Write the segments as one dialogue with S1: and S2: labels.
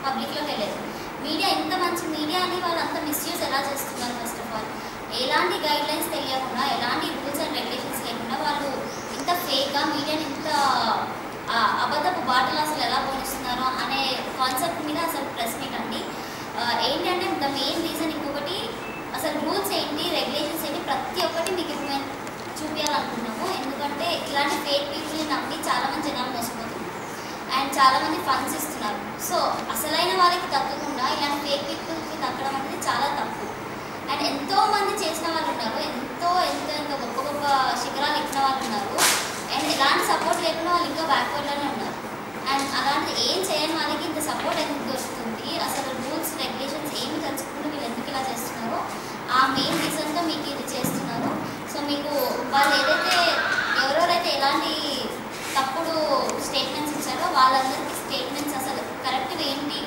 S1: పబ్లిక్లోకి వెళ్ళేది. మీడియా ఇంత మంచి మీడియాని వాళ్ళు అంత మిస్యూజ్ ఎలా చేస్తున్నారు? ఫస్ట్ ఆఫ్ ఆల్ ఎలాంటి గైడ్లైన్స్ తెలియకుండా, ఎలాంటి రూల్స్ అండ్ రెగ్యులేషన్స్ లేకుండా వాళ్ళు ఇంత ఫేక్గా మీడియాని ఇంత అబద్ధపు బాటలు అసలు ఎలా పోనిస్తున్నారో అనే కాన్సెప్ట్ మీద అసలు ప్రెస్ మీట్ అండి. ఏంటంటే ద మెయిన్ రీజన్ ఇంకొకటి, అసలు రూల్స్ ఏంటి, రెగ్యులేషన్స్ ఏంటి, ప్రతి ఒక్కటి మీకు ఇప్పుడు మేము చూపించాలనుకున్నాము. ఎందుకంటే ఇలాంటి ఫేక్ పీపుల్ని నమ్మి చాలామంది జనాలు మోసపోతున్నారు అండ్ చాలామంది ఫండ్స్ ఇస్తున్నారు. సో అసలైన వాళ్ళకి తగ్గకుండా ఇలాంటి ఫేక్ పీపుల్కి తగ్గడం అనేది చాలా తప్పు. అండ్ ఎంతోమంది చేసిన వాళ్ళు ఉన్నారు, ఎంతో గొప్ప గొప్ప శిఖరాలు ఎక్కిన వాళ్ళు ఉన్నారు. అండ్ ఎలాంటి సపోర్ట్ లేకుండా వాళ్ళు ఇంకా బ్యాక్వర్డ్లోనే ఉన్నారు. అండ్ అలాంటి ఏం చేయని వాళ్ళకి ఇంత సపోర్ట్ ఎందుకు దొరుకుతుంది? అసలు రూల్స్ రెగ్యులేషన్స్ ఏమి తెలుసుకుంటూ వీళ్ళు ఎందుకు ఇలా చేస్తున్నారో ఆ మెయిన్ రీజన్తో మీకు ఇది చేస్తున్నారు. సో మీకు వాళ్ళు ఎవరెవరైతే ఎలాంటి తప్పుడు స్టేట్మెంట్స్ ఇచ్చారో వాళ్ళందరికీ స్టేట్మెంట్స్ అసలు కరెక్ట్గా ఏంటి,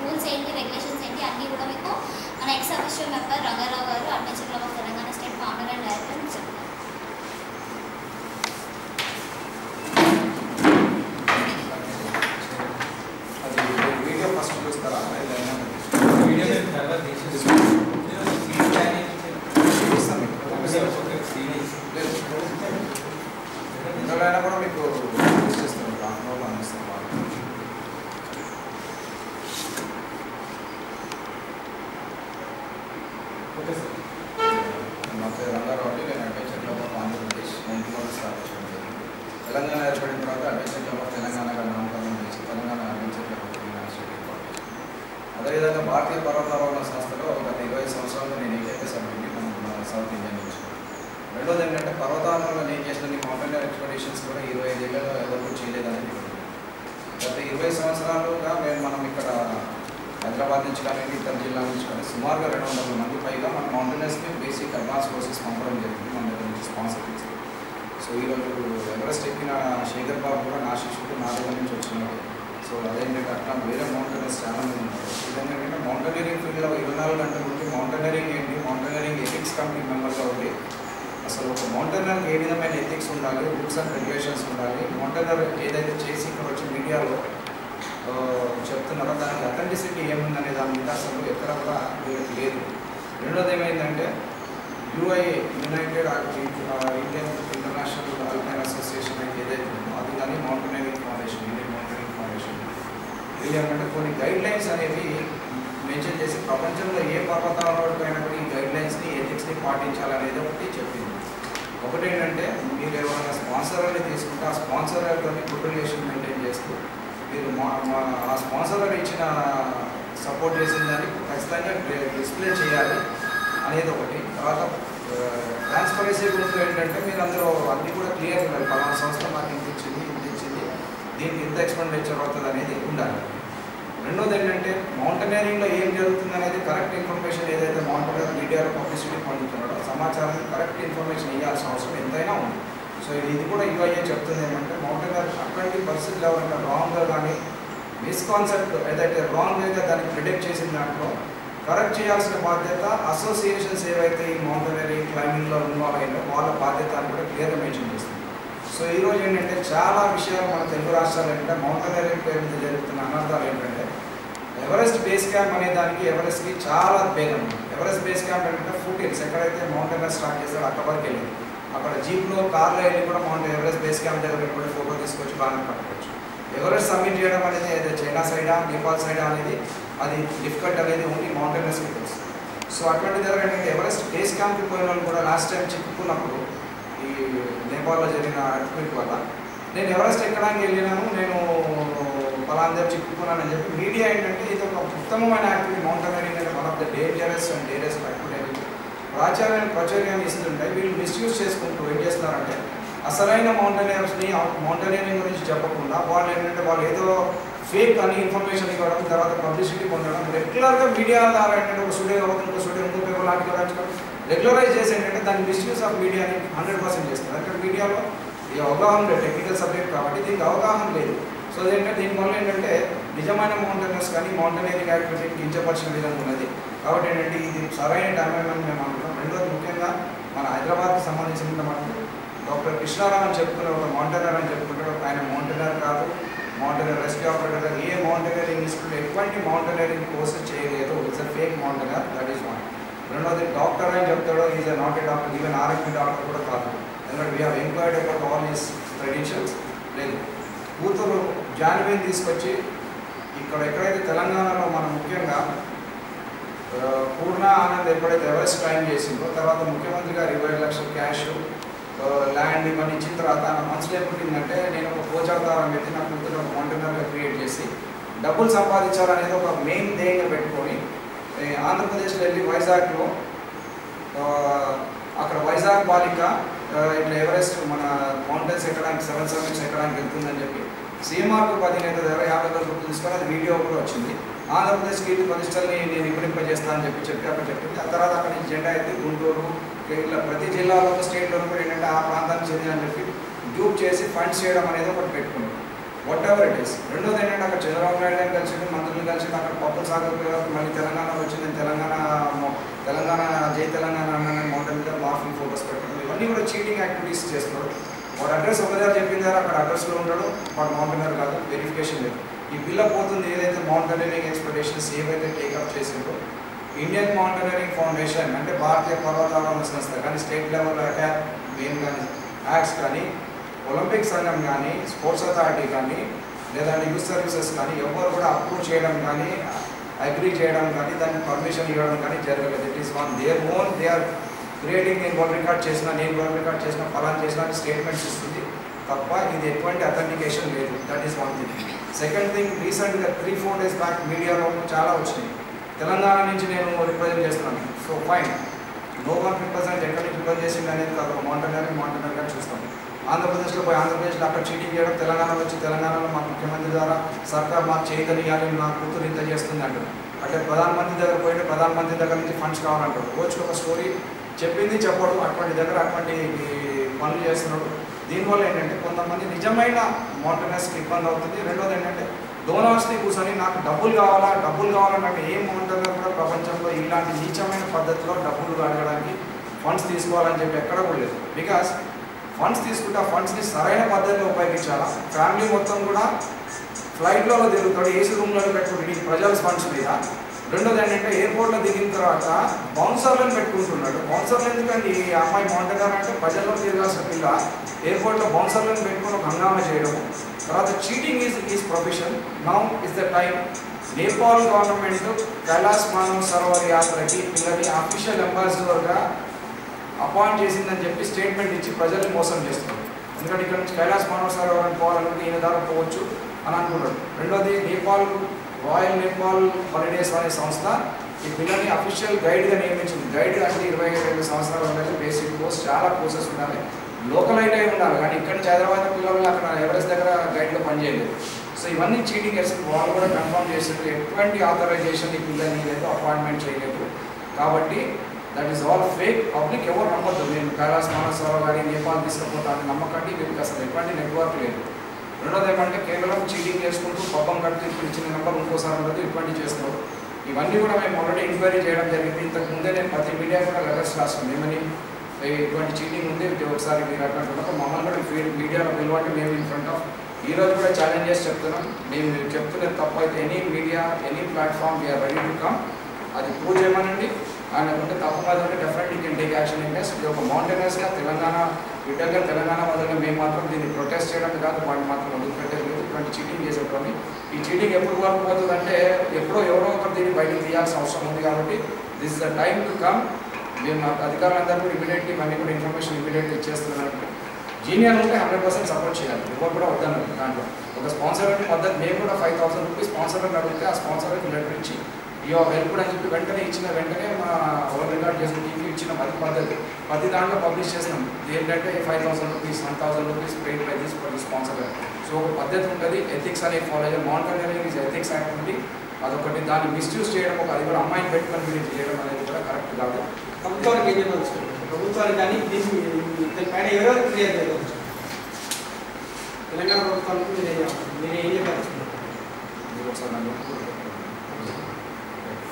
S1: రూల్స్ ఏంటి, రెగ్యులేషన్స్ ఏంటి అన్నీ కూడా మీకు మన ఎక్స్ అఫీషియల్ మెంబర్ రంగారావు గారు, adventure club of Telangana state founder and director మీకు చెప్తారు.
S2: ఇందులో కూడా మీకు చేస్తాను దాంట్లో అందిస్తాను. నా పేరు రంగారావు. నేను adventure club of Andhra Pradesh 19 start చేయడం. తెలంగాణ ఏర్పడిన తర్వాత అడ్వెంచర్ క్లబ్ ఆఫ్ తెలంగాణగా నామకరణం చేసి Telangana adventure club of Telangana state ఏర్పాటు. అదేవిధంగా భారతీయ పర్వతారోహణ సంస్థలో గత 20 సంవత్సరాలు నేను ఏకైక సభ్యుడిని మన సౌత్ ఇండియన్ నుంచి. రెండోది ఏంటంటే పర్వతారోహణలో నేను చేసిన మౌంటైనర్ ఎక్స్పెడిషన్స్ కూడా 25 ఏళ్ళలో ఎవరు చేయలేదని. గత 20 సంవత్సరాలుగా మనం ఇక్కడ హైదరాబాద్ నుంచి కానీ ఇతర జిల్లాల నుంచి కానీ సుమారుగా 200 మంది పైగా మన మౌంటైనర్స్ని బేసిక్ అడ్వాన్స్ కోర్సెస్ పంపడం జరిగింది మన దగ్గర నుంచి స్పాన్సర్ చేసి. సో ఈరోజు ఎవరెస్ట్ ఎక్కిన శేఖర్ బాబు కూడా నా శిష్యుడు నా దగ్గర నుంచి వచ్చినాడు. సో అదేంటంటే అట్లా వేరే మౌంటైనర్స్ చాలా మంది ఉన్నారు. ఇదేంటంటే మౌంటైనరింగ్ ఫీల్డ్లో 24 గంటల నుండి మౌంటైనరింగ్ ఏంటి, మౌంటైనరింగ్ ఎథిక్స్ కమిటీ మెంబర్గా ఉండి అసలు ఒక మౌంటైనర్కి ఏ విధమైన ఎథిక్స్ ఉండాలి, రూల్స్ అండ్ రెగ్యులేషన్స్ ఉండాలి, మౌంటైనర్ ఏదైతే చేసి ఇక్కడ వచ్చి మీడియాలో చెప్తున్నారో దానికి అథెంటిసిటీ ఏముందనే దాని మీద అసలు ఎక్కడ కూడా వీళ్ళకి లేదు. రెండోది ఏమైందంటే UIA United Indian International Alpine Association అయితే ఏదైతే ఉందో అది కానీ Mountaineering Foundation, Indian Mountaineering Foundation ఇది ఏంటంటే కొన్ని గైడ్లైన్స్ అనేవి మెన్షన్ చేసి ప్రపంచంలో ఏ పర్వతాలైనా కూడా ఈ గైడ్లైన్స్ని ఎథిక్స్ని పాటించాలనేది ఒకటి చెప్పింది. ఒకటి ఏంటంటే మీరు ఎవరైనా స్పాన్సర్ని తీసుకుంటే ఆ స్పాన్సర్తో గుడ్ రిలేషన్ మెయింటైన్ చేస్తూ మీరు ఆ స్పాన్సర్ ఇచ్చిన సపోర్ట్ చేసిన దాన్ని ఖచ్చితంగా డిస్ప్లే చేయాలి అనేది ఒకటి. తర్వాత ట్రాన్స్పరెన్సీ గురించి ఏంటంటే మీరు అందరూ అన్నీ కూడా క్లియర్ ఉండాలి. పలానా సంస్థ నాకు ఇంత ఇచ్చింది, దీనికి ఇంత ఎక్స్పెండిచర్ అవుతుంది అనేది ఉండాలి. రెండోది ఏంటంటే మౌంటైనరింగ్లో ఏం జరుగుతుంది అనేది కరెక్ట్ ఇన్ఫర్మేషన్ ఏదైతే మౌంటైనర్ మీడియాలో పబ్లిసిటీ పొందుతున్నాడో సమాచారాన్ని కరెక్ట్ ఇన్ఫర్మేషన్ ఇవ్వాల్సిన అవసరం ఎంతైనా ఉంది. సో ఇది కూడా యుఐఏ చెప్తుంది ఏమంటే మౌంటైనర్ అటువంటి పరిస్థితులు ఎవరైనా రాంగ్గా కానీ మిస్కాన్సెప్ట్ ఏదైతే రాంగ్ వేగా దాన్ని ప్రిడిక్ట్ చేసిన దాంట్లో కరెక్ట్ చేయాల్సిన బాధ్యత అసోసియేషన్స్ ఏవైతే ఈ మౌంటైనరింగ్ క్లైంబింగ్లో ఇన్వాల్వ్ అయ్యారో వాళ్ళ బాధ్యత అని కూడా క్లియర్గా మెన్షన్ చేస్తుంది. సో ఈరోజు ఏంటంటే చాలా విషయాలు మన తెలుగు రాష్ట్రాలు ఏంటంటే మౌంటైనరింగ్ పేరు మీద జరుగుతున్న అనర్థాలు ఏంటంటే ఎవరెస్ట్ బేస్ క్యాంప్ అనే దానికి ఎవరెస్ట్కి చాలా భేదం ఉంది. ఎవరెస్ట్ బేస్ క్యాంప్ ఏంటంటే ఫుట్హిల్స్ ఎక్కడైతే మౌంటైనర్ స్టార్ట్ చేస్తారో అక్కడ వరకు వెళ్ళింది. అక్కడ జీప్లో కార్లో వెళ్ళి కూడా ఎవరెస్ట్ బేస్ క్యాంప్ దగ్గర కూడా ఫోటో తీసుకొచ్చి బాగా పట్టుకోవచ్చు. ఎవరెస్ట్ సబ్మిట్ చేయడం అనేది ఏదో చైనా సైడా నేపాల్ సైడా అనేది అది డిఫికల్ట్ అనేది ఓన్లీ మౌంటైనర్స్కి తెలుసు. సో అటువంటి దగ్గర ఏంటంటే ఎవరెస్ట్ బేస్ క్యాంప్కి పోయిన వాళ్ళు కూడా లాస్ట్ టైం చిక్కుకున్నప్పుడు ఈ నేపాల్లో జరిగిన అర్త్క్వేక్ వల్ల నేను ఎవరెస్ట్ ఎక్కడానికి వెళ్ళినాను, నేను పలానా దగ్గర చిక్కుకున్నానని చెప్పి మీడియా ఏంటంటే ఇది ఒక ఉత్తమమైన యాక్టివిటీ మౌంటైనరింగ్ అంటే one of the dangerous and daring activity ప్రాచుర్యాన్ని ఇస్తుంటాయి. వీళ్ళు మిస్యూజ్ చేసుకుంటూ ఏం చేస్తున్నారంటే అసలైన మౌంటైనర్స్ని మౌంటైనరింగ్ గురించి చెప్పకుండా వాళ్ళు ఏంటంటే వాళ్ళు ఏదో ఫేక్ అని ఇన్ఫర్మేషన్ ఇవ్వడం, తర్వాత పబ్లిసిటీ పొందడం, రెగ్యులర్గా మీడియా ద్వారా ఏంటంటే ఒక స్టూడియో ఇంకో స్టూడియో ఇంకో పేపర్ లాంటి రాయించడం రెగ్యులరైజ్ చేసి ఏంటంటే దాని మిస్యూజ్ ఆఫ్ మీడియాని 100% చేస్తారు. అంటే మీడియాలో ఈ అవగాహన లేదు, టెక్నికల్ సబ్జెక్ట్ కాబట్టి దీనికి అవగాహన లేదు. సో అదేంటే దీనివల్ల ఏంటంటే నిజమైన మౌంటైనర్స్ కానీ మౌంటైనరింగ్ యాక్టివిటీని కించపరిచిన విధంగా ఉన్నది. కాబట్టి ఏంటంటే ఇది సరైన టైం అని మేము అనుకుంటాం. రెండోది ముఖ్యంగా మన హైదరాబాద్కి సంబంధించిన మనకు డాక్టర్ కృష్ణారావు అని చెప్పుకునే ఒక మౌంటైనర్ అని చెప్పుకుంటాడు. ఆయన మౌంటైనర్ కాదు, మౌంటైనర్ రెస్క్యూ ఆపరేటర్ కానీ ఏ మౌంటైనరింగ్ ఇన్స్టిట్యూట్ ఎటువంటి మౌంటైనరింగ్ కోర్సు చేయలేదు. It's a fake mountaineer, that is one. రెండోది డాక్టర్ అని చెప్తాడు, is not a doctor, even RMP doctor కూడా కాదు. ఎందుకంటే we have enquired about all his credentials. లేదు, కూతురు జాన్వీని తీసుకొచ్చి ఇక్కడ ఎక్కడైతే తెలంగాణలో మనం ముఖ్యంగా పూర్ణ ఆనంద్ ఎప్పుడైతే ఎవరెస్ట్ క్లైమ్ చేసిందో తర్వాత ముఖ్యమంత్రి గారు 20 లక్షల క్యాష్ ల్యాండ్ ఇవన్నీ ఇచ్చిన తర్వాత నా మనసులో ఏముంటుందంటే నేను ఒక కోచావతారం పెట్టి నా కూతురు ఒక మౌంటైనర్గా క్రియేట్ చేసి డబ్బులు సంపాదించాలనేది ఒక మెయిన్ ధ్యేయంగా పెట్టుకొని ఆంధ్రప్రదేశ్లో వెళ్ళి వైజాగ్లో అక్కడ వైజాగ్ బాలిక ఇట్లా ఎవరెస్ట్ మన మౌంటైన్స్ ఎక్కడానికి 7 సమిట్స్ ఎక్కడానికి వెళ్తుందని చెప్పి సీఎంఆర్కు 10 నేత దగ్గర 50,000 రూపాయలు తీసుకొని అది వీడియో కూడా వచ్చింది. ఆంధ్రప్రదేశ్ కీర్తి ప్రతిష్టల్ని నేను ఇంప్లింపజేస్తానని చెప్పి అక్కడ చెప్పింది. ఆ తర్వాత అక్కడి నుంచి జెండా ఎత్తి గుంటూరు ఇట్లా ప్రతి జిల్లాలో స్టేట్లో కూడా ఏంటంటే ఆ ప్రాంతానికి చెందినని చెప్పి గ్రూప్ చేసి ఫండ్స్ చేయడం అనేది ఒకటి పెట్టుకున్నాం. What ever it is. రెండోది ఏంటంటే అక్కడ చంద్రబాబు నాయుడు గారిని కలిసి మంత్రులు కలిసి అక్కడ పప్పులు సాగర్ మళ్ళీ తెలంగాణ వచ్చింది, తెలంగాణ జై తెలంగాణ అన్న మౌంటైన్ మీద మార్ఫింగ్ ఫోకస్ పెట్టడం, ఇవన్నీ కూడా చీటింగ్ యాక్టివిటీస్ చేస్తున్నాడు. వాడు అడ్రస్ ఒక దగ్గర చెప్పిన దగ్గర అక్కడ అడ్రస్లో ఉంటాడు, వాడు మౌంటైనర్ కాదు, వెరిఫికేషన్ లేదు. ఈ పిల్ల పోతుంది ఏదైతే మౌంటైనరింగ్ ఎక్స్పెడిషన్స్ ఏవైతే టేకప్ చేసిందో ఇండియన్ మౌంటైనరింగ్ ఫౌండేషన్ అంటే భారతీయ పర్వతారోహణ సంస్థ కానీ స్టేట్ లెవెల్ అటాక్ మెయిన్ కానీ యాక్ట్స్ కానీ ఒలింపిక్ సంఘం కానీ స్పోర్ట్స్ అథారిటీ కానీ లేదా యూత్ సర్వీసెస్ కానీ ఎవరు కూడా అప్రూవ్ చేయడం కానీ అగ్రీ చేయడం కానీ దానికి పర్మిషన్ ఇవ్వడం కానీ జరగలేదు. It is on their own they are creating. నేను వరల్డ్ రికార్డ్ చేసిన ఫలాన్ చేసిన స్టేట్మెంట్స్ ఇస్తుంది తప్ప ఇది ఎటువంటి అథెంటికేషన్ లేదు. That is one thing. Second thing, రీసెంట్గా 3-4 డేస్ బ్యాక్ మీడియాలో చాలా వచ్చినాయి. తెలంగాణ నుంచి నేను రిప్రజెంట్ చేస్తున్నాను. So fine, no one represent ఎక్కడి నుంచి రిప్రజెంట్ చేసింది అనేది కాదు, ఒక మౌంటైనర్గా చూస్తాం. ఆంధ్రప్రదేశ్లో పోయి ఆంధ్రప్రదేశ్లో అక్కడ చీటింగ్ చేయడం, తెలంగాణలో వచ్చి తెలంగాణలో మా ముఖ్యమంత్రి ద్వారా సర్కార్ మాకు చేయగలిగాలి, నా కూతురు ఇంత చేస్తుంది అంటారు. అంటే ప్రధానమంత్రి దగ్గర పోయితే ప్రధానమంత్రి దగ్గర నుంచి ఫండ్స్ కావాలంటారు. రోజుకి ఒక స్టోరీ చెప్పింది చెప్పడు, అటువంటి దగ్గర అటువంటి పనులు చేస్తున్నాడు. దీనివల్ల ఏంటంటే కొంతమంది నిజమైన మౌంటైనర్స్కి ఇబ్బంది అవుతుంది. రెండోది ఏంటంటే డోనర్స్ని కూర్చొని నాకు డబ్బులు కావాలంటే ఏ మౌంటైనర్ కూడా ప్రపంచంలో ఇలాంటి నీచమైన పద్ధతిలో డబ్బులు అడగడానికి ఫండ్స్ తీసుకోవాలని చెప్పి ఎక్కడ కూడా లేదు. బికాస్ ఫండ్స్ తీసుకుంటే ఆ ఫండ్స్ని సరైన పద్ధతిలో ఉపయోగించాలా. ఫ్యామిలీ మొత్తం కూడా ఫ్లైట్లో తిరుగుతాడు, ఏసీ రూమ్లో పెట్టుకుంటాడు ఈ ప్రజల ఫండ్స్ మీద. రెండోది ఏంటంటే ఎయిర్పోర్ట్లో దిగిన తర్వాత బౌన్సర్లను పెట్టుకుంటున్నాడు. బౌన్సర్లు ఎందుకండి, ఈ అమ్మాయి మౌంటైనర్ అంటే ప్రజల్లో తిరగాల్సిన పిల్ల ఎయిర్పోర్ట్లో బౌన్సర్లను పెట్టుకుని ఒక హంగామా చేయడము. తర్వాత cheating is profession. Now is the time. Nepal government Kailash Manav Sarovar యాత్రకి పిల్లని అఫీషియల్ అంబాసిడర్గా అపాయింట్ చేసిందని చెప్పి స్టేట్మెంట్ ఇచ్చి ప్రజల్ని మోసం చేస్తున్నారు. ఎందుకంటే ఇక్కడ నుంచి కైలాస్ మానవ్ సరోవరానికి పోవాలంటే ఈయన ద్వారా పోవచ్చు అని అనుకున్నాడు. రెండోది రాయల్ నేపాల్ హాలిడేస్ అనే సంస్థ ఈ పిల్లని అఫీషియల్ గైడ్గా నియమించింది. గైడ్ అంటే 22 సంవత్సరాలు ఉండాలి, బేసిక్ కోర్స్, చాలా కోర్సెస్ ఉండాలి, లోకల్ అయితే ఉండాలి. కానీ ఇక్కడ నుంచి హైదరాబాద్ పిల్లలు అక్కడ ఎవరెస్ట్ దగ్గర గైడ్గా పనిచేయలేదు. సో ఇవన్నీ చీటింగ్ చేసి వాళ్ళు కూడా కన్ఫర్మ్ చేసేది ఎటువంటి ఆథరైజేషన్ ఈ పిల్లల్ని లేదు, అపాయింట్మెంట్ చేయలేదు. కాబట్టి that is all fake. Public ఎవరు నమ్మద్దు. నేను కైలాస్ మానవ్ సరోవర్ గారి నేపాల్ తీసుకుపోతాను నమ్మకండి, వీరికి అసలు ఎటువంటి నెట్వర్క్ లేదు. రెండోది ఏమంటే కేవలం చీటింగ్ చేసుకుంటూ పబ్బం కడుతూ ఇప్పుడు ఇచ్చిన నెంబర్ ఇంకోసారి ఉండదు, ఇటువంటి చేస్తున్నారు. ఇవన్నీ కూడా మేము ఆల్రెడీ ఎంక్వైరీ చేయడం జరిగింది. ఇంతకుముందే నేను ప్రతి మీడియా కూడా లెటర్స్ రాస్తాను, ఏమని ఇటువంటి చీటింగ్ ఉంది ఒకసారి మీరు అన్నట్టు మమ్మల్ని కూడా మీడియాలో పిలవండి, మేము ఇన్ ఫ్రంట్ ఆఫ్ ఈరోజు కూడా ఛాలెంజ్ చేసి చెప్తున్నాం. మేము చెప్తున్నది తప్పు అయితే any media any platform we are ready to come, అది ప్రూవ్ చేయమనండి. ఆయన ఉంటే తప్పు మాత్రం definitely can take action invest. ఇది ఒక మౌంటైనర్స్గా తెలంగాణ బిడ్డగా తెలంగాణ వదలగా మేము మాత్రం దీన్ని ప్రొటెస్ట్ చేయడం కాదు, వాటిని మాత్రం వదిలిపెట్టలేదు. ఇటువంటి చీటింగ్ చేసేటువంటి ఈ చీటింగ్ ఎప్పుడు వరకు పోతుందంటే ఎప్పుడో ఎవరో ఒకరు దీన్ని బయటకు తీయాల్సిన అవసరం ఉంది. కాబట్టి this is the time to come. మేము అధికారులందరూ కూడా ఇమీడియట్లీ మళ్ళీ కూడా ఇన్ఫర్మేషన్ ఇమీడియట్లీ ఇచ్చేస్తున్నారు. జీనియర్ ఉంటే 100% సపోర్ట్ చేయాలి, ఎవరు కూడా వద్దన్నారు. దాంట్లో ఒక స్పాన్సర్ అంటే పద్ధతి మేము కూడా 5,000 రూపీస్ స్పాన్సర్ని అడిగితే ఆ స్పాన్సర్కి లెటర్ ఇచ్చి ఇయో హెల్ప్ అని చెప్పి వెంటనే ఇచ్చిన వెంటనే మా వరల్డ్ రికార్డ్ చేసిన టీవీ ఇచ్చిన అది పద్ధతి ప్రతి దాంట్లో పబ్లిష్ చేసినాం. ఏంటంటే 5,000 rupees 1,000 rupees paid by this for the sponsor. So ఒక పద్ధతి ఉంటుంది, ఎథిక్స్ అనేది ఫాలో అయ్యే. మౌంటైనరింగ్ ఈజ్ ఎథిక్స్ యాక్టివిటీ, అదొకటి. దాన్ని మిస్యూజ్ చేయడం, అది కూడా అమ్మాయిని పెట్టుకొని మీరు చేయడం అనేది కూడా కరెక్ట్ కాదు.
S3: ప్రభుత్వానికి ఏం చెప్పవచ్చు? ప్రభుత్వానికి కానీ పైన ఎవరెవరు క్లియర్ చేయవచ్చు? తెలంగాణ ప్రభుత్వానికి మీరు ఏం చెప్పారు?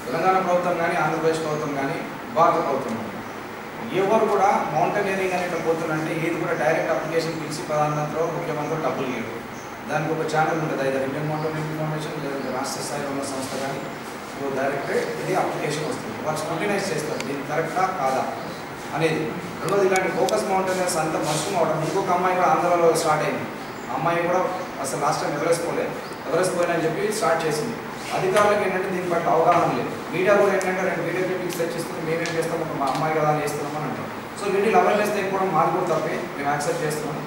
S2: తెలంగాణ ప్రభుత్వం కానీ ఆంధ్రప్రదేశ్ ప్రభుత్వం కానీ భారత ప్రభుత్వం కానీ ఎవరు కూడా మౌంటైనరింగ్ అని ఇట్లా పోతుందంటే ఏది కూడా డైరెక్ట్ అప్లికేషన్ పిలిచి ప్రధానమంత్రి ముఖ్యమంత్రి డబ్బులు ఇవ్వరు. దానికి ఒక ఛానల్ ఉంటుంది, అయితే ఇండియన్ మౌంటైన్ ఇన్ఫర్మేషన్ లేదంటే రాష్ట్ర స్థాయిలో ఉన్న సంస్థ కానీ డైరెక్టరేట్ ఇది అప్లికేషన్ వస్తుంది. వాళ్ళు స్క్రూటినైజ్ చేస్తారు దీన్ని కరెక్టా కాదా అనేది. రెండోది ఇలాంటి ఫోకస్ మౌంటైనర్స్ అంతా మష్రూమ్ అవడం. ఇంకొక అమ్మాయి కూడా ఆంధ్రాలో స్టార్ట్ అయింది. అమ్మాయి కూడా అసలు లాస్ట్ టైం ఎవరెస్ట్ పోయినని చెప్పి స్టార్ట్ చేసింది. అధికారులకు ఏంటంటే దీని పట్ల అవగాహన లేదు. మీడియా కూడా ఏంటంటే 2 వీడియో క్లిప్పింగ్స్ తెచ్చిస్తుంది, మేమేం చేస్తాం ఒక మా అమ్మాయి కదా చేస్తున్నాం అని అంటాం. సో వీటిని అవేర్నెస్ తెకపోవడం మాది కూడా తప్పే, మేము యాక్సెప్ట్ చేస్తున్నాం.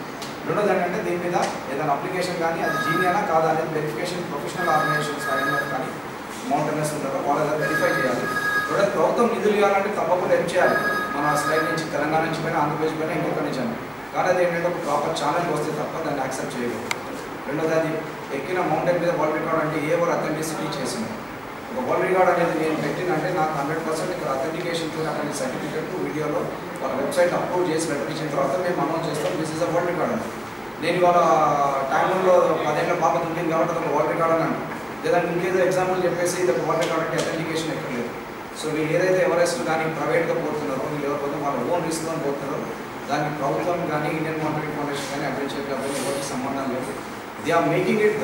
S2: రెండోది ఏంటంటే దీని మీద ఏదైనా అప్లికేషన్ కానీ అది జీనియానా కాదా అనేది వెరిఫికేషన్ ప్రొఫెషనల్ ఆర్గనైజేషన్స్ కానీ మౌంటైనర్స్ ఉంటారో వాళ్ళ దగ్గర వెరిఫై చేయాలి. రెండోది ప్రభుత్వం నిధులు ఇవ్వాలంటే తప్పకుండా ఏం చేయాలి, మన స్టేట్ నుంచి తెలంగాణ నుంచి పైన ఆంధ్రప్రదేశ్ పైన ఇంకొక నుంచి అని. కానీ అది ఏంటంటే ఒక ప్రాపర్ ఛానల్ వస్తే తప్ప దాన్ని యాక్సెప్ట్ చేయలేదు. రెండోది అది ఎక్కిన మౌంటైన్ మీద వరల్డ్ రికార్డ్ అంటే ఏ ఒక అథెంటిసిటీ చేసింది. ఒక వరల్డ్ రికార్డ్ అనేది నేను పెట్టినంటే నాకు 100% ఇక్కడ అథెంటికేషన్తో అక్కడ సర్టిఫికేట్ వీడియోలో వాళ్ళ వెబ్సైట్ అప్రూవ్ చేసి లెటర్ ఇచ్చిన తర్వాత మేము అనౌన్స్ చేస్తాం this is a world record అని. నేను ఇవాళ టైంలో 10 ఏళ్ళ పాప ఉంటుంది కాబట్టి ఒక వరల్డ్ రికార్డ్ అని అంటాను. లేదంటే ఇంకేదో ఎగ్జాంపుల్ చెప్పేసి ఇది ఒక వరల్డ్ రికార్డ్ అంటే అథెంటికేషన్ ఎక్కడ లేదు. సో వీళ్ళు ఏదైతే ఎవరెస్ట్ కానీ ప్రైవేట్గా పోతున్నారో వీళ్ళు ఎవరిపోతే వాళ్ళ ఓన్ రిస్క్తో పోతున్నారో దానికి ప్రభుత్వం కానీ ఇండియన్ మౌంటైన్ ఫౌండేషన్ కానీ అడ్వెంచర్ కానీ ఎవరికి సంబంధం లేదు. They are making it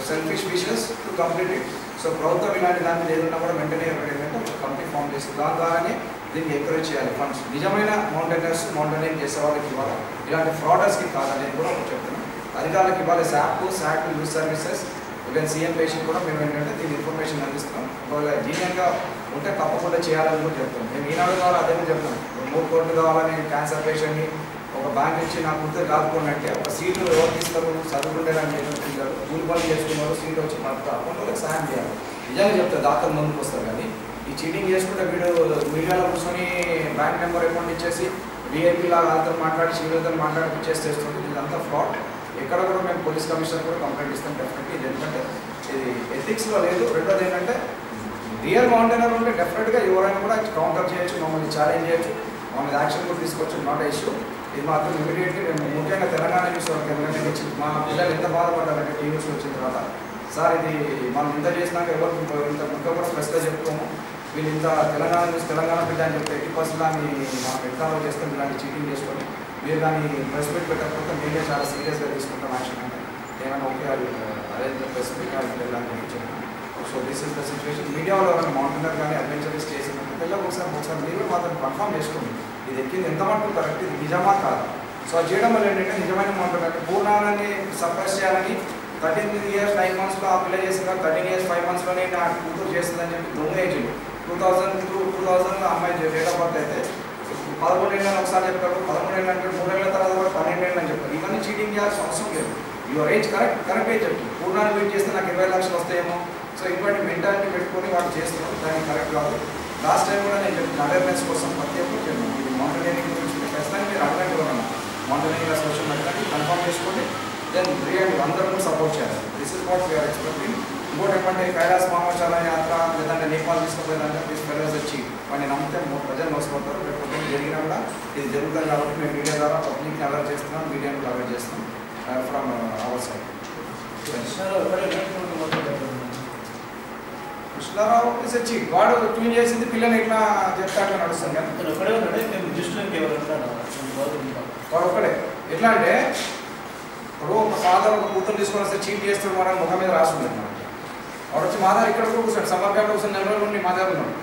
S2: selfish wishes to complete it. సో ప్రభుత్వం ఇలాంటి దాని మీద ఏదన్నా కూడా వెంటనే ఏంటంటే ఒక కమిటీ ఫామ్ చేస్తుంది. దాని ద్వారానే దీన్ని ఎంకరేజ్ చేయాలి ఫండ్స్. నిజమైన మౌంటైనర్స్ మౌంటైనింగ్ చేసే వాళ్ళకి ఇవ్వాలి, ఇలాంటి ఫ్రాడర్స్కి కాదనేది కూడా చెప్తున్నాను. అధికారులకు ఇవ్వాలి. SAT use services even CM patient కూడా మేము ఏంటంటే దీని ఇన్ఫర్మేషన్ అందిస్తున్నాం. ఒకవేళ జీనియన్గా ఉంటే తప్పకుండా చేయాలని కూడా చెప్తాం. మేము ఈనాడు ద్వారా అదే చెప్తాం. 3 కోట్లు కావాలని క్యాన్సర్ పేషెంట్ని ఒక బ్యాంక్ ఇచ్చి నా కూతురు కాదుకున్నట్టే ఒక సీట్లు ఎవరు తీస్తారు, చదువుకుంటారని చెప్తుంటారు, కూలి పనులు చేసుకున్నారు, సీట్లు వచ్చి మనకు అకౌంట్ వాళ్ళకి సాయం చేయాలి. నిజంగా చెప్తారు దాఖలు ముందుకు వస్తారు. కానీ ఈ చీటింగ్ చేసుకుంటే వీడు మీడియాలో కూర్చొని బ్యాంక్ నెంబర్ అకౌంట్ ఇచ్చేసి వీఐపీ లాగా వాళ్ళతో మాట్లాడి సీనియర్తో మాట్లాడి ఇచ్చేస్తుంది. ఇదంతా ఫ్రాడ్. ఎక్కడ కూడా మేము పోలీస్ కమిషనర్ కూడా కంప్లైంట్ ఇస్తాం డెఫినెట్లీ. ఇది ఎందుకంటే ఇది ఎథిక్స్లో లేదు. రెండోది ఏంటంటే రియల్ మౌంటైనర్ ఉంటే డెఫినెట్గా ఎవరైనా కూడా కౌంటర్ చేయొచ్చు, మమ్మల్ని ఛాలెంజ్ చేయొచ్చు, మమ్మల్ని యాక్షన్ కూడా తీసుకోవచ్చు, నాట్ ఇష్యూ. ఇది మాత్రం ఇమీడియట్లీ మేము ముఖ్యంగా తెలంగాణ న్యూస్ ఎందుకంటే మా పిల్లలు ఎంత బాధపడ్డారంటే టీవీ న్యూస్ వచ్చిన తర్వాత సార్ ఇది మనం ఇంత చేసినాక ఎవరు ఇంత ముఖ్య కూడా స్పెషల్గా చెప్పుకోము, వీళ్ళు ఇంత తెలంగాణ న్యూస్ తెలంగాణ బిడ్డ అని చెప్పి 80% దాన్ని మనం ఎగ్జామ్లో చేస్తాం, ఇలాంటి చీటింగ్ చేసుకొని మీరు దాన్ని ప్రెస్ మీట్ పెట్టకపోతే మీరే చాలా సీరియస్గా తీసుకుంటాం యాక్షన్ అంటే ఏమైనా ఓకే అది అరేంజ్ ప్రెస్ మీట్ అది వెళ్ళాలని చెప్పాను. So this is the situation. మీడియాలో ఎవరైనా మౌంటైనర్ కానీ అడ్వెంచరస్ చేసినట్టు పిల్లలు ఒకసారి మీరు మాత్రం కన్ఫర్మ్ చేసుకోండి ఇది ఎక్కింది ఎంత మటుకు కరెక్ట్, ఇది నిజమా కాదు. సో అది చేయడం వల్ల ఏంటంటే నిజమైన మౌంటైనర్ పూర్ణాన్ని సప్రెస్ చేయాలని 13 years 9 months ఆ పిల్ల చేసిన 13 years 5 monthsలోనే నా కూతురు చేస్తుందని చెప్పి దొంగ ఏజ్ 2000 అమ్మాయి డేట్ ఆఫ్ బర్త్ అయితే 11 ఏళ్ళని ఒకసారి చెప్తారు, 11 ఏళ్ళు అంటే 3 ఏళ్ళ తర్వాత కూడా 12 ఏళ్ళు అని చెప్తారు. ఇవన్నీ చీటింగ్ చేయాల్సిన అవసరం లేదు. యువర్ ఏజ్ కరెక్ట్ ఏజ్ చెప్తారు. పూర్ణాన్ని వెయిట్ చేస్తే నాకు 20 లక్షలు వస్తాయేమో. సో ఇటువంటి మెంటాలిటీ పెట్టుకొని వాళ్ళు చేస్తున్నారు, దానికి కరెక్ట్ కాదు. లాస్ట్ టైం కూడా నేను చెప్పిన అవేర్నెస్ కోసం ప్రతి ఒక్కరు చెప్పాను ఇది మౌంటైనియరింగ్ గురించి ఖచ్చితంగా మీరు అడగండి కూడా మౌంటైనియరింగ్ అసోసియేషన్ అడగండి, కన్ఫర్మ్ చేసుకోండి, దెన్ రియల్ అందరూ సపోర్ట్ చేయాలి. This is what we are expecting. ఇంకోటి ఏమంటే కైలాస్ మహాచాల యాత్ర లేదంటే నేపాల్ తీసుకుపోయేదంటే ప్లీజ్ ఫెలోస్ వచ్చి వాడిని నమ్మితే ప్రజలు మోసపోతారు. లేకపోతే జరిగినా కూడా ఇది జరుగుతుంది కాబట్టి మేము మీడియా ద్వారా పబ్లిక్ని అలర్ట్ చేస్తున్నాం, మీడియాను కూడా అలర్ట్ చేస్తున్నాం ఫ్రమ్ అవర్ సైడ్. కృష్ణారావు వచ్చి వాడు ట్యూన్ చేసింది పిల్లలు ఇట్లా చెప్తా అట్లా నడుస్తుంది కానీ వాడు ఒక్కడే. ఎట్లా అంటే ఇప్పుడు ఒక ఫాదర్ ఒక కూతురు తీసుకొని వస్తే చీట్ చేస్తాడు మన ముఖం మీద రాస్తుంది అనమాట. వాడు వచ్చి మా దగ్గర ఇక్కడ కూడా కూర్చోండి, సమ్మర్ క్యాంప్ కూర్చొని 4 రోజులు ఉండి మా దగ్గర ఉన్నాడు.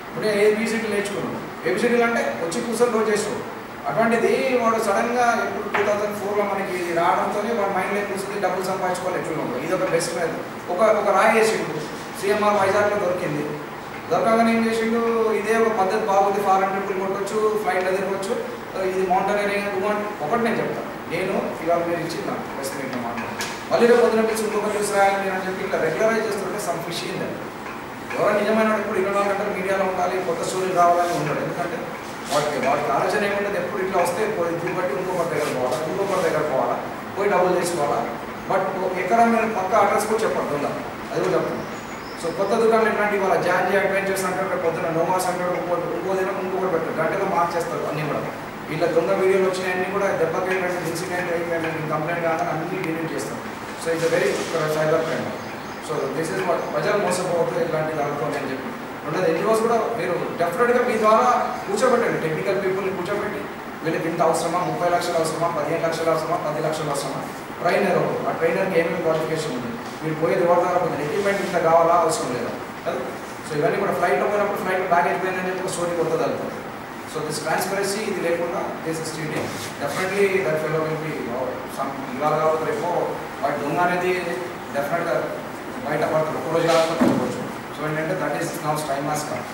S2: ఇప్పుడే ఏబిసిడీలు నేర్చుకున్నాడు. ఏబిసిడీలు అంటే వచ్చి కూర్చొని రోజు చేసుకోడు. అటువంటిది వాడు సడన్గా ఎప్పుడు 2004లో మనకి రావడంతో వాడు మైండ్లో కూర్చొని డబ్బులు సంపాదించుకోవాలి ఎట్లున్నాడు. ఇది ఒక బెస్ట్ మీద ఒక రాయి వేసిండు సిఎంఆర్ వైజాగ్లో దొరికింది. దొరకగానే ఏం చేసిండు, ఇదే ఒక పద్ధతి బాగుంది, ఫారెన్ ట్రిప్పులు కొట్టవచ్చు, ఫ్లైట్లో తిరగవచ్చు, ఇది మౌంటైనరింగ్ ఒకటి నేను చెప్తాను. నేను ఇవాళ మీరు ఇచ్చింది నాకు ప్రెస్ మీట్లో మాట్లాడు మళ్ళీ రేపు పొద్దున పిలిచి ఇంకొక న్యూస్ రాయాలి నేను అని చెప్పి ఇట్లా రెగ్యులరైజ్ చేస్తుంటే సమ్ ఫిష్ అయిందండి. ఎవరో నిజమైన ఇప్పుడు 24 గంటలు మీడియాలో ఉండాలి, కొత్త స్టోరీలు రావాలని ఉంటాడు. ఎందుకంటే వాటికి ఆలోచన ఏముంటుంది, ఎప్పుడు ఇట్లా వస్తే బట్టి ఇంకొకటి దగ్గర పోవాలా, పోయి డబ్బులు తీసుకోవాలా. బట్ ఎక్కడ మీరు పక్క అడ్రస్ కూడా చెప్పండి ఉందా, అది కూడా చెప్తాను. సో కొత్త దుకాణాలు ఎట్లాంటి వాళ్ళ జాంజీ అడ్వెంచర్స్ అంటారు, పొద్దున నోమాస్ అంటారు, ఇంకొకటి పెట్టారు, గంటలో మార్చేస్తారు అన్నీ కూడా. వీళ్ళ దొంగ వీడియోలు వచ్చినాయన్నీ కూడా దెబ్బకి ఏంటంటే ఇన్సిడెంట్ అయిపోయింది కంప్లైంట్ కాదని అన్నీ డిలీట్ చేస్తాం. So it's very cyber crime. So this is what ప్రజలు మోసపోవద్దు ఇట్లాంటిది అనుకోండి అని చెప్పి. రెండోది ఎన్జిఓస్ కూడా మీరు డెఫినెట్గా మీ ద్వారా కూర్చోబెట్టండి, టెక్నికల్ పీపుల్ని కూర్చోబెట్టి వీళ్ళకి ఇంత అవసరమా, 30 లక్షలు అవసరమా, 15 లక్షలు అవసరమా, 10 లక్షలు అవసరమా, ట్రైనర్ ఆ ట్రైనర్కి ఏమేమి క్వాలిఫికేషన్ ఉంది, మీరు పోయేది ఎవరి ద్వారా పోతుంది, ఎక్విప్మెంట్ ఇంత కావాలా అవసరం లేదా కదా. సో ఇవన్నీ కూడా ఫ్లైట్లో పోయినప్పుడు ఫ్లైట్ బ్యాగేజ్ పోయిందని చెప్పి ఒక స్టోరీ కొత్తది వెళ్తుంది. సో దిస్ ట్రాన్స్పరెన్సీ ఇది లేకుండా this is cheating definitely that fellow will be ఇవాళ కావచ్చు రేపో వాటి దొంగ అనేది డెఫినెట్గా బయట పడతారు, ఒక రోజు కాకపోతే అనుకోవచ్చు. సో ఏంటంటే that is now time has come.